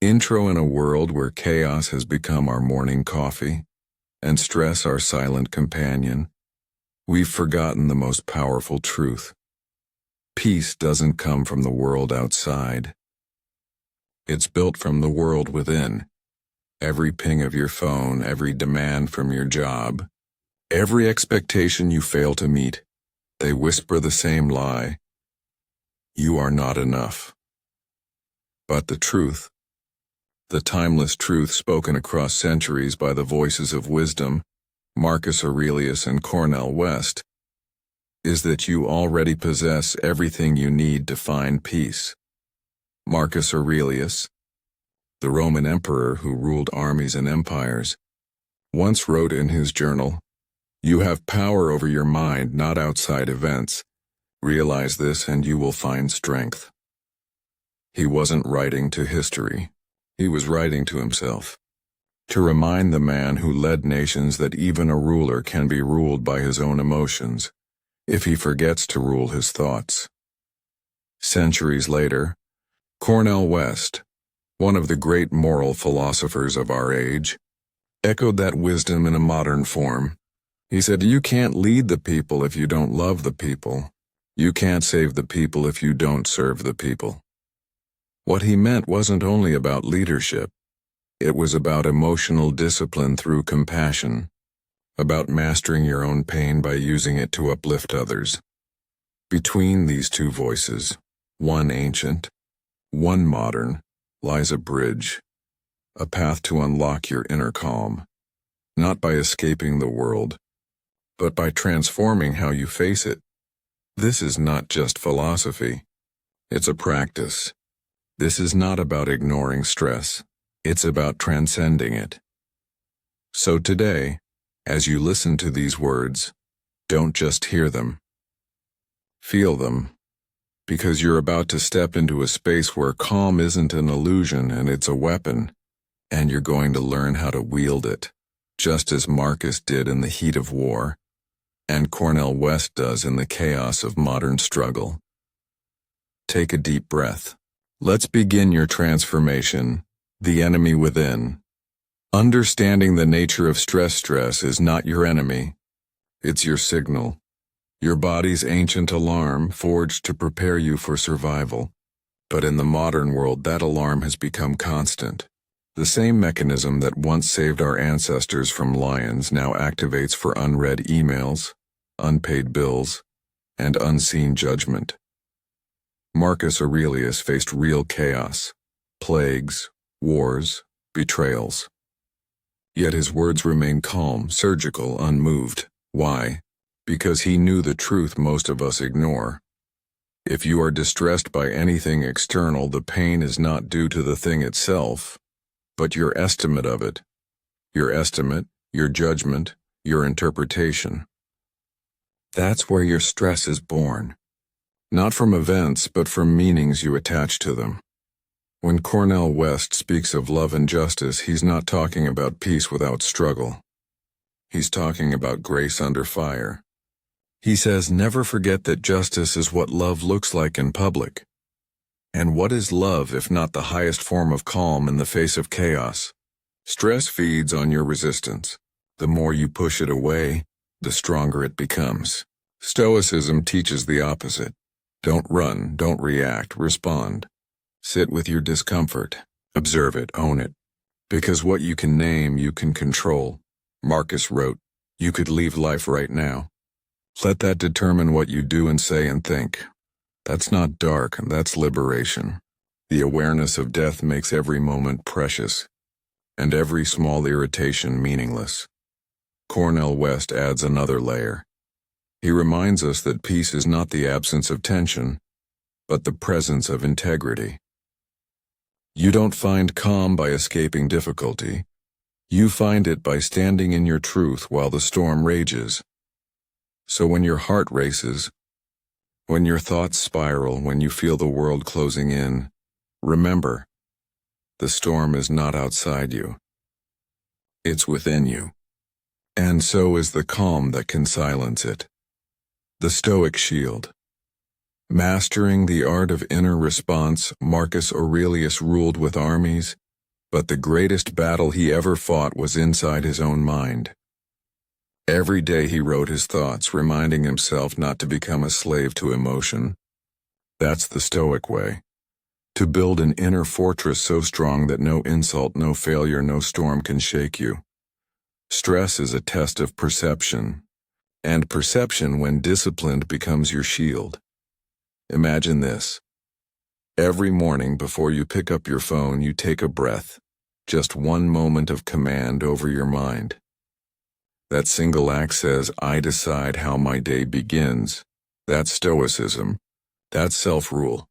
Intro in a world where chaos has become our morning coffee and stress our silent companion, we've forgotten the most powerful truth. Peace doesn't come from the world outside. It's built from the world within. Every ping of your phone, every demand from your job, every expectation you fail to meet, they whisper the same lie. You are not enough. But the truth, the timeless truth spoken across centuries by the voices of wisdom, Marcus Aurelius and Cornel West, is that you already possess everything you need to find peace. Marcus Aurelius, the Roman emperor who ruled armies and empires, once wrote in his journal, "You have power over your mind, not outside events. Realize this and you will find strength." He wasn't writing to history. He was writing to himself, to remind the man who led nations that even a ruler can be ruled by his own emotions, if he forgets to rule his thoughts. Centuries later, Cornel West, one of the great moral philosophers of our age, echoed that wisdom in a modern form. He said, "You can't lead the people if you don't love the people. You can't save the people if you don't serve the people." What he meant wasn't only about leadership. It was about emotional discipline through compassion, about mastering your own pain by using it to uplift others. Between these two voices, one ancient, one modern, lies a bridge, a path to unlock your inner calm, not by escaping the world, but by transforming how you face it. This is not just philosophy. It's a practice. This is not about ignoring stress. It's about transcending it. So today, as you listen to these words, don't just hear them. Feel them, because you're about to step into a space where calm isn't an illusion and it's a weapon, and you're going to learn how to wield it, just as Marcus did in the heat of war, and Cornel West does in the chaos of modern struggle. Take a deep breath. Let's begin your transformation, the enemy within. Understanding the nature of stress is not your enemy. It's your signal. Your body's ancient alarm forged to prepare you for survival. But in the modern world, that alarm has become constant. The same mechanism that once saved our ancestors from lions now activates for unread emails, unpaid bills, and unseen judgment. Marcus Aurelius faced real chaos, plagues, wars, betrayals. Yet his words remain calm, surgical, unmoved. Why? Because he knew the truth most of us ignore. If you are distressed by anything external, the pain is not due to the thing itself, but your estimate of it. Your estimate, your judgment, your interpretation. That's where your stress is born. Not from events, but from meanings you attach to them. When Cornel West speaks of love and justice, he's not talking about peace without struggle. He's talking about grace under fire. He says, never forget that justice is what love looks like in public. And what is love if not the highest form of calm in the face of chaos? Stress feeds on your resistance. The more you push it away, the stronger it becomes. Stoicism teaches the opposite. Don't run, don't react, respond. Sit with your discomfort, observe it, own it. Because what you can name, you can control. Marcus wrote, "You could leave life right now." Let that determine what you do and say and think. That's not dark, that's liberation. The awareness of death makes every moment precious, and every small irritation meaningless. Cornel West adds another layer. He reminds us that peace is not the absence of tension, but the presence of integrity. You don't find calm by escaping difficulty. You find it by standing in your truth while the storm rages. So when your heart races, when your thoughts spiral, when you feel the world closing in, remember, the storm is not outside you. It's within you. And so is the calm that can silence it. The Stoic Shield. Mastering the art of inner response, Marcus Aurelius ruled with armies, But the greatest battle he ever fought was inside his own mind. Every day he wrote his thoughts, reminding himself not to become a slave to emotion. That's the Stoic way. To build an inner fortress so strong that no insult, no failure, no storm can shake you. Stress is a test of perception, and perception, when disciplined, becomes your shield. Imagine this. Every morning before you pick up your phone, you take a breath, just one moment of command over your mind. That single act says, I decide how my day begins. That's Stoicism. That's self-rule.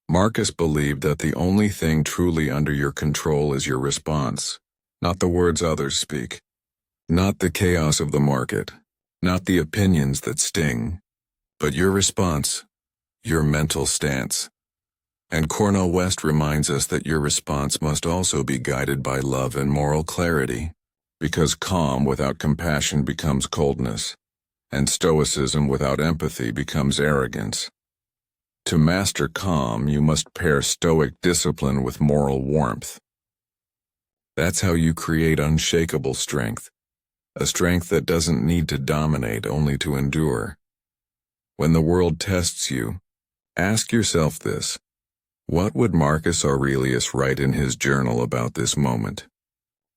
Marcus believed that the only thing truly under your control is your response, not the words others speak, not the chaos of the market, not the opinions that sting, but your response, your mental stance. And Cornel West reminds us that your response must also be guided by love and moral clarity, because calm without compassion becomes coldness, and stoicism without empathy becomes arrogance. To master calm, you must pair stoic discipline with moral warmth. That's how you create unshakable strength, a strength that doesn't need to dominate, only to endure. When the world tests you, ask yourself this: what would Marcus Aurelius write in his journal about this moment?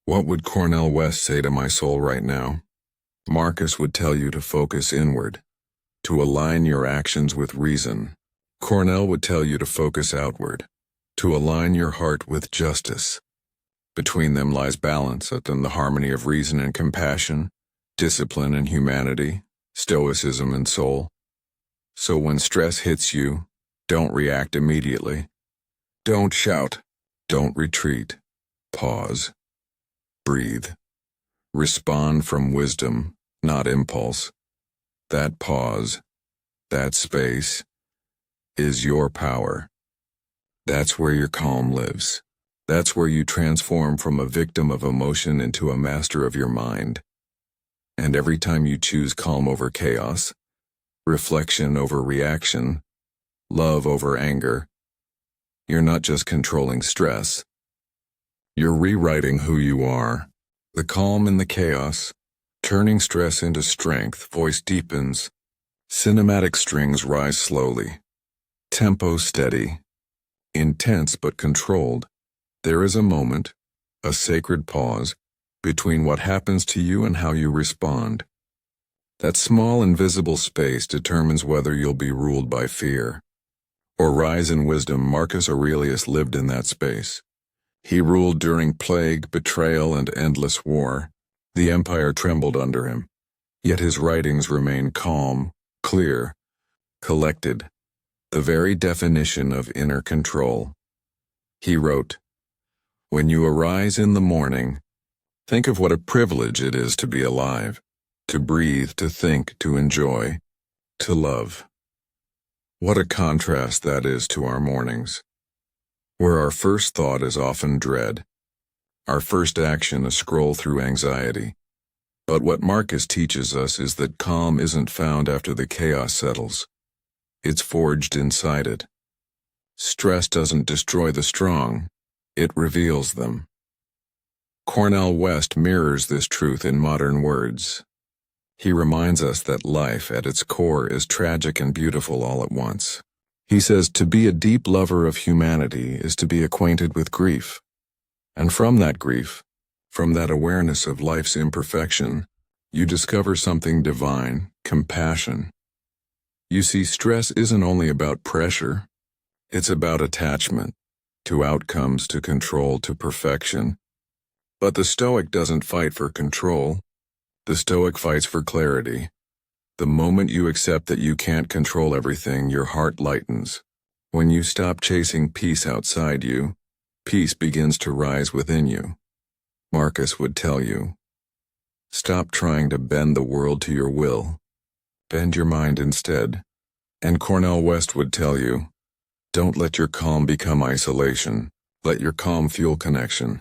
What would Cornel West say to my soul right now? Marcus would tell you to focus inward, to align your actions with reason. Cornel would tell you to focus outward, to align your heart with justice. Between them lies balance and the harmony of reason and compassion, discipline and humanity, stoicism and soul. So when stress hits you, don't react immediately. Don't shout. Don't retreat. Pause. Breathe. Respond from wisdom, not impulse. That pause, that space, is your power. That's where your calm lives. That's where you transform from a victim of emotion into a master of your mind. And every time you choose calm over chaos, reflection over reaction, love over anger, you're not just controlling stress. You're rewriting who you are. The calm in the chaos, turning stress into strength. Voice deepens. Cinematic strings rise slowly. Tempo steady. Intense but controlled. There is a moment, a sacred pause, between what happens to you and how you respond. That small invisible space determines whether you'll be ruled by fear or rise in wisdom. Marcus Aurelius lived in that space. He ruled during plague, betrayal, and endless war. The empire trembled under him, yet his writings remain calm, clear, collected, the very definition of inner control. He wrote, "When you arise in the morning, think of what a privilege it is to be alive, to breathe, to think, to enjoy, to love." What a contrast that is to our mornings, where our first thought is often dread, our first action a scroll through anxiety. But what Marcus teaches us is that calm isn't found after the chaos settles. It's forged inside it. Stress doesn't destroy the strong, it reveals them. Cornel West mirrors this truth in modern words. He reminds us that life at its core is tragic and beautiful all at once. He says to be a deep lover of humanity is to be acquainted with grief. And from that grief, from that awareness of life's imperfection, you discover something divine, compassion. You see, stress isn't only about pressure, it's about attachment, to outcomes, to control, to perfection. But the Stoic doesn't fight for control. The Stoic fights for clarity. The moment you accept that you can't control everything, your heart lightens. When you stop chasing peace outside you, peace begins to rise within you. Marcus would tell you, stop trying to bend the world to your will. Bend your mind instead. And Cornel West would tell you, don't let your calm become isolation. Let your calm fuel connection.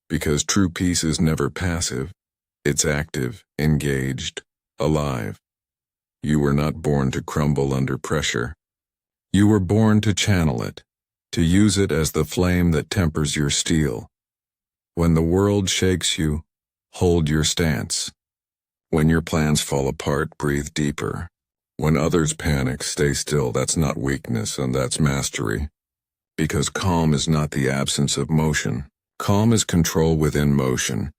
Because true peace is never passive. It's active, engaged, alive. You were not born to crumble under pressure. You were born to channel it, to use it as the flame that tempers your steel. When the world shakes you, hold your stance. When your plans fall apart, breathe deeper. When others panic, stay still. That's not weakness, and that's mastery. Because calm is not the absence of motion. Calm is control within motion.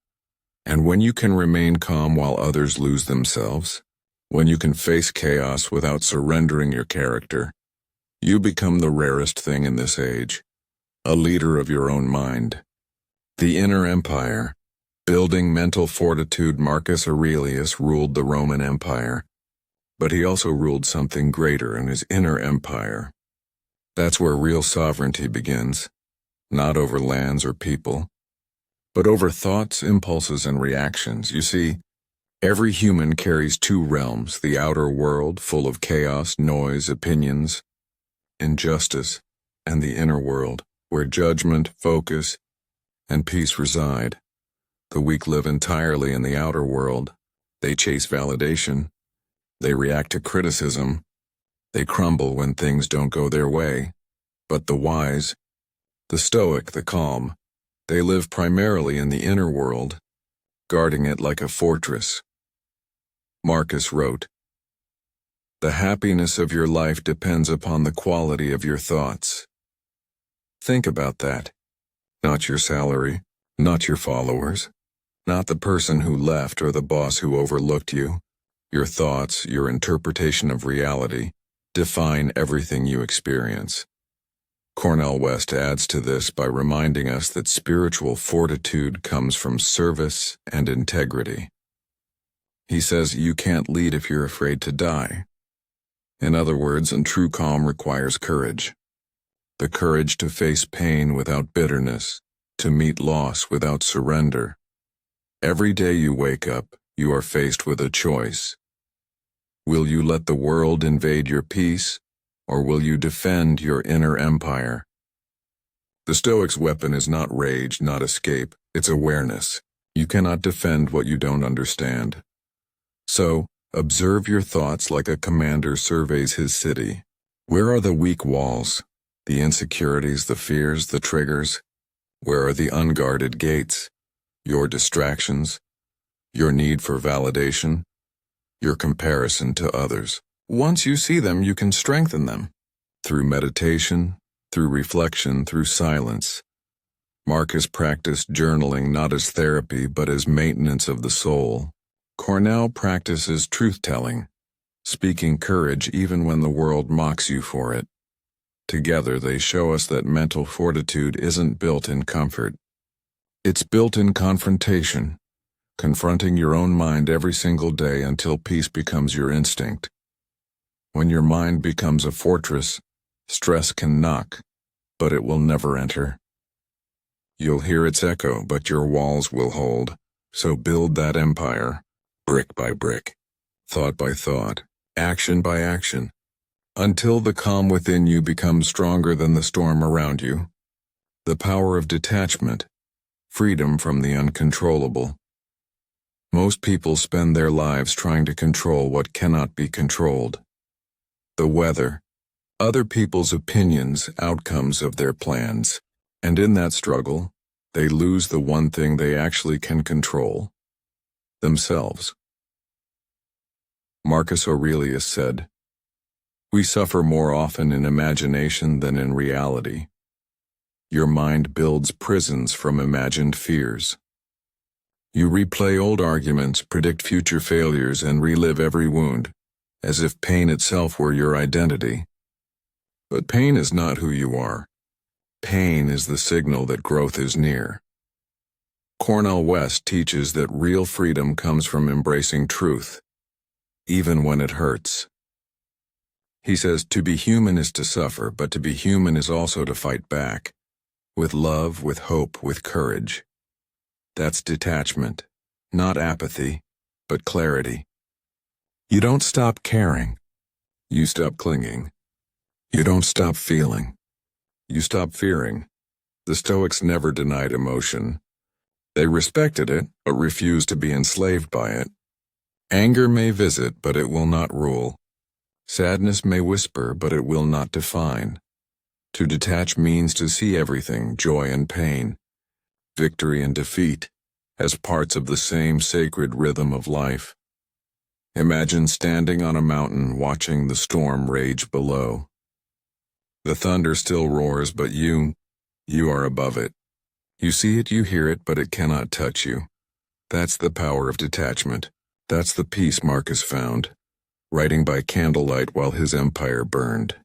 And when you can remain calm while others lose themselves, when you can face chaos without surrendering your character, you become the rarest thing in this age, a leader of your own mind. The inner empire, building mental fortitude. Marcus Aurelius ruled the Roman Empire, but he also ruled something greater in his inner empire. That's where real sovereignty begins, not over lands or people, but over thoughts, impulses, and reactions. You see, every human carries two realms: the outer world, full of chaos, noise, opinions, injustice, and the inner world, where judgment, focus, and peace reside. The weak live entirely in the outer world. They chase validation. They react to criticism. They crumble when things don't go their way. But the wise, the stoic, the calm, they live primarily in the inner world, guarding it like a fortress. Marcus wrote, "The happiness of your life depends upon the quality of your thoughts." Think about that. Not your salary, not your followers, not the person who left or the boss who overlooked you. Your thoughts, your interpretation of reality, define everything you experience. Cornel West adds to this by reminding us that spiritual fortitude comes from service and integrity. He says you can't lead if you're afraid to die. In other words, true calm requires courage. The courage to face pain without bitterness, to meet loss without surrender. Every day you wake up, you are faced with a choice. Will you let the world invade your peace, or will you defend your inner empire? The Stoic's weapon is not rage, not escape, it's awareness. You cannot defend what you don't understand. So, observe your thoughts like a commander surveys his city. Where are the weak walls? The insecurities, the fears, the triggers? Where are the unguarded gates? Your distractions? Your need for validation? Your comparison to others? Once you see them, you can strengthen them. Through meditation, through reflection, through silence. Marcus practiced journaling not as therapy but as maintenance of the soul. Cornel practices truth-telling, speaking courage even when the world mocks you for it. Together they show us that mental fortitude isn't built in comfort. It's built in confrontation, confronting your own mind every single day until peace becomes your instinct. When your mind becomes a fortress, stress can knock, but it will never enter. You'll hear its echo, but your walls will hold. So build that empire, brick by brick, thought by thought, action by action, until the calm within you becomes stronger than the storm around you. The power of detachment, freedom from the uncontrollable. Most people spend their lives trying to control what cannot be controlled. The weather, other people's opinions, outcomes of their plans. And in that struggle, they lose the one thing they actually can control: themselves. Marcus Aurelius said, "We suffer more often in imagination than in reality." Your mind builds prisons from imagined fears. You replay old arguments, predict future failures, and relive every wound, as if pain itself were your identity. But pain is not who you are. Pain is the signal that growth is near. Cornel West teaches that real freedom comes from embracing truth, even when it hurts. He says to be human is to suffer, but to be human is also to fight back, with love, with hope, with courage. That's detachment, not apathy, but clarity. You don't stop caring. You stop clinging. You don't stop feeling. You stop fearing. The Stoics never denied emotion. They respected it, but refused to be enslaved by it. Anger may visit, but it will not rule. Sadness may whisper, but it will not define. To detach means to see everything, joy and pain, victory and defeat, as parts of the same sacred rhythm of life. Imagine standing on a mountain watching the storm rage below. The thunder still roars, but you are above it. You see it, you hear it, but it cannot touch you. That's the power of detachment. That's the peace Marcus found, writing by candlelight while his empire burned.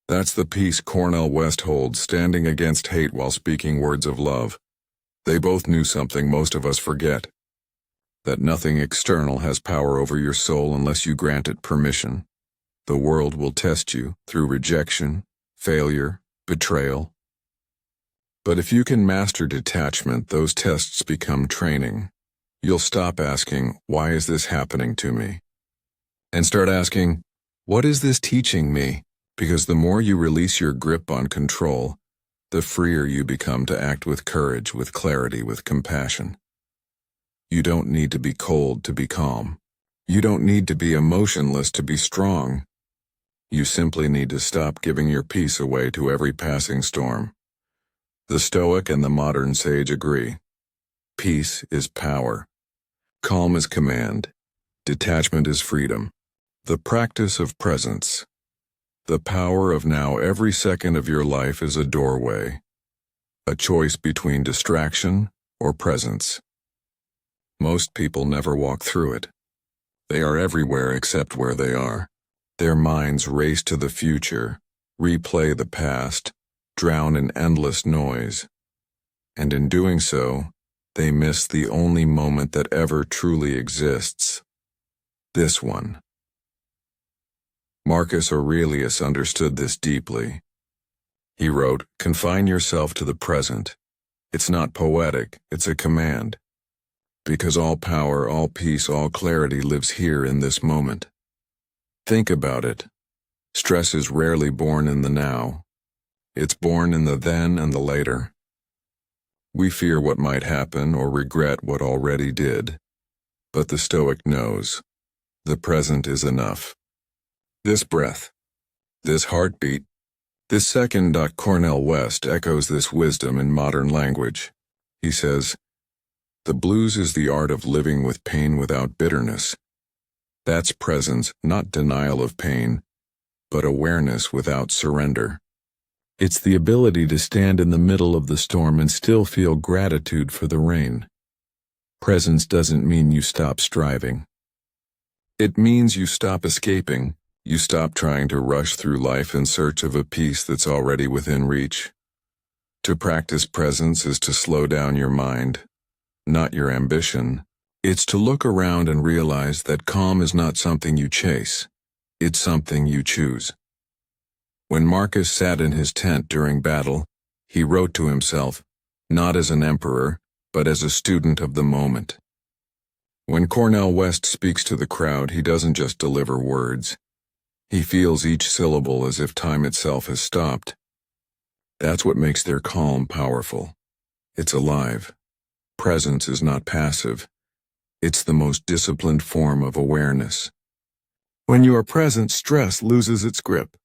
That's the peace Cornel West holds, standing against hate while speaking words of love. They both knew something most of us forget, that nothing external has power over your soul unless you grant it permission. The world will test you through rejection, failure, betrayal. But if you can master detachment, those tests become training. You'll stop asking, "Why is this happening to me?" and start asking, "What is this teaching me?" Because the more you release your grip on control, the freer you become to act with courage, with clarity, with compassion. You don't need to be cold to be calm. You don't need to be emotionless to be strong. You simply need to stop giving your peace away to every passing storm. The Stoic and the modern sage agree. Peace is power. Calm is command. Detachment is freedom. The practice of presence. The power of now. Every second of your life is a doorway, a choice between distraction or presence. Most people never walk through it. They are everywhere except where they are. Their minds race to the future, replay the past, drown in endless noise. And in doing so, they miss the only moment that ever truly exists. This one. Marcus Aurelius understood this deeply. He wrote, "Confine yourself to the present. It's not poetic, it's a command. Because all power, all peace, all clarity lives here in this moment." Think about it. Stress is rarely born in the now. It's born in the then and the later. We fear what might happen or regret what already did. But the Stoic knows. The present is enough. This breath, this heartbeat, this second. Cornel West echoes this wisdom in modern language. He says, "The blues is the art of living with pain without bitterness." That's presence, not denial of pain, but awareness without surrender. It's the ability to stand in the middle of the storm and still feel gratitude for the rain. Presence doesn't mean you stop striving. It means you stop escaping. You stop trying to rush through life in search of a peace that's already within reach. To practice presence is to slow down your mind, not your ambition. It's to look around and realize that calm is not something you chase. It's something you choose. When Marcus sat in his tent during battle, he wrote to himself, not as an emperor, but as a student of the moment. When Cornel West speaks to the crowd, he doesn't just deliver words. He feels each syllable as if time itself has stopped. That's what makes their calm powerful. It's alive. Presence is not passive. It's the most disciplined form of awareness. When you are present, stress loses its grip.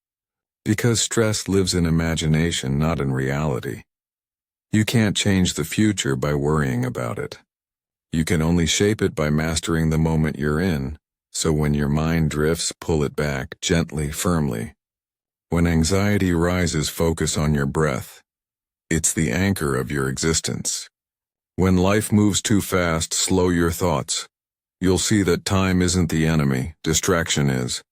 Because stress lives in imagination, not in reality. You can't change the future by worrying about it. You can only shape it by mastering the moment you're in. So when your mind drifts, pull it back, gently, firmly. When anxiety rises, focus on your breath. It's the anchor of your existence. When life moves too fast, slow your thoughts. You'll see that time isn't the enemy, distraction is.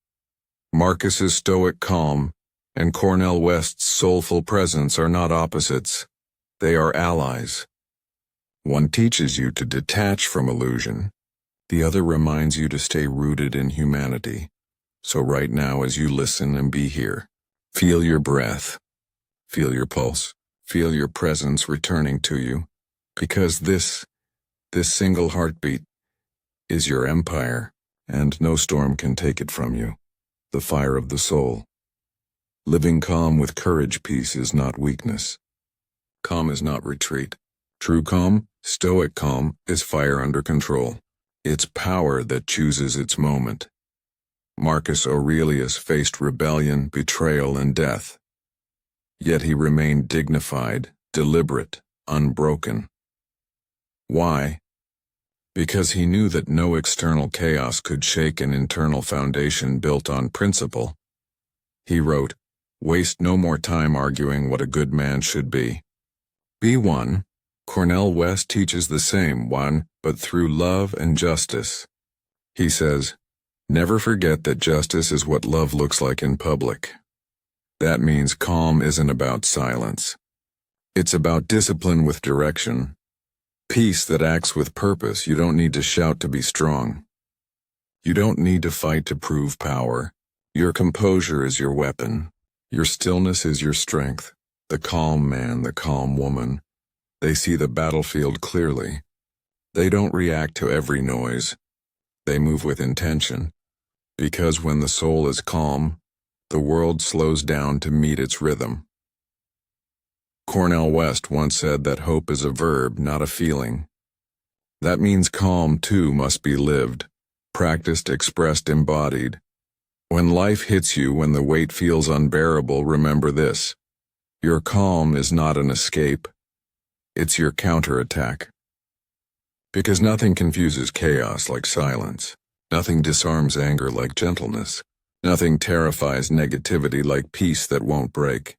Marcus's stoic calm and Cornel West's soulful presence are not opposites. They are allies. One teaches you to detach from illusion. The other reminds you to stay rooted in humanity. So right now, as you listen and be here, feel your breath, feel your pulse, feel your presence returning to you, because this single heartbeat is your empire, and no storm can take it from you. The fire of the soul. Living calm with courage, peace is not weakness. Calm is not retreat. True calm, stoic calm, is fire under control. It's power that chooses its moment. Marcus Aurelius faced rebellion, betrayal, and death. Yet he remained dignified, deliberate, unbroken. Why? Because he knew that no external chaos could shake an internal foundation built on principle. He wrote, "Waste no more time arguing what a good man should be. Be one." Cornel West teaches the same one, but through love and justice. He says, "Never forget that justice is what love looks like in public." That means calm isn't about silence. It's about discipline with direction. Peace that acts with purpose. You don't need to shout to be strong. You don't need to fight to prove power. Your composure is your weapon. Your stillness is your strength. The calm man, the calm woman, they see the battlefield clearly. They don't react to every noise. They move with intention. Because when the soul is calm, the world slows down to meet its rhythm. Cornel West once said that hope is a verb, not a feeling. That means calm, too, must be lived, practiced, expressed, embodied. When life hits you, when the weight feels unbearable, remember this. Your calm is not an escape. It's your counterattack. Because nothing confuses chaos like silence. Nothing disarms anger like gentleness. Nothing terrifies negativity like peace that won't break.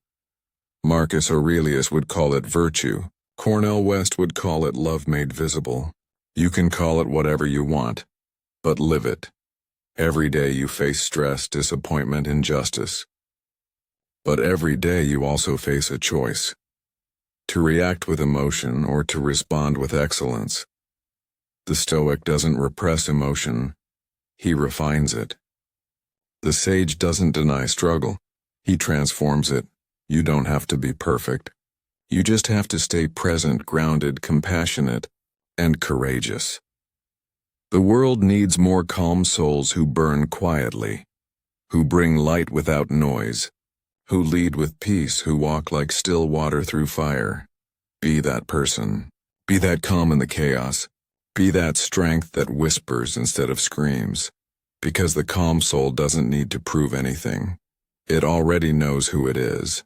Marcus Aurelius would call it virtue. Cornel West would call it love made visible. You can call it whatever you want, but live it. Every day you face stress, disappointment, injustice. But every day you also face a choice. To react with emotion or to respond with excellence. The Stoic doesn't repress emotion, he refines it. The sage doesn't deny struggle, he transforms it. You don't have to be perfect. You just have to stay present, grounded, compassionate, and courageous. The world needs more calm souls who burn quietly, who bring light without noise, who lead with peace, who walk like still water through fire. Be that person. Be that calm in the chaos. Be that strength that whispers instead of screams. Because the calm soul doesn't need to prove anything. It already knows who it is.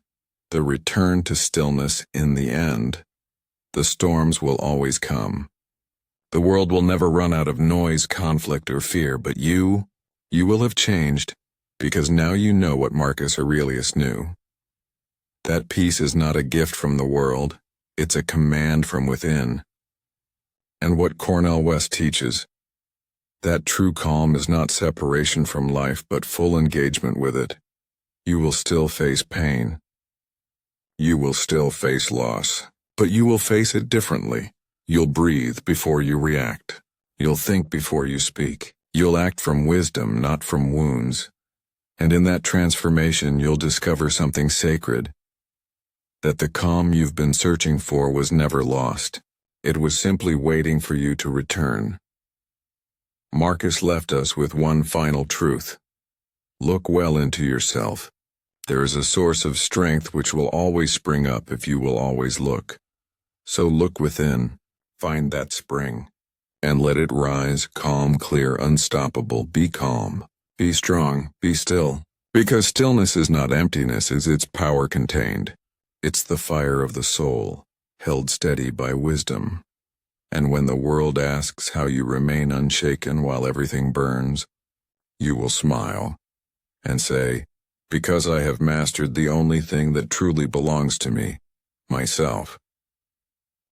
The return to stillness in the end. The storms will always come. The world will never run out of noise, conflict, or fear, but you will have changed, because now you know what Marcus Aurelius knew. That peace is not a gift from the world, it's a command from within. And what Cornel West teaches, that true calm is not separation from life but full engagement with it. You will still face pain. You will still face loss, but you will face it differently. You'll breathe before you react. You'll think before you speak. You'll act from wisdom, not from wounds. And in that transformation, you'll discover something sacred. That the calm you've been searching for was never lost. It was simply waiting for you to return. Marcus left us with one final truth. Look well into yourself. There is a source of strength which will always spring up if you will always look. So look within, find that spring, and let it rise, calm, clear, unstoppable. Be calm, be strong, be still. Because stillness is not emptiness, it's power contained. It's the fire of the soul, held steady by wisdom. And when the world asks how you remain unshaken while everything burns, you will smile and say, because I have mastered the only thing that truly belongs to me, myself.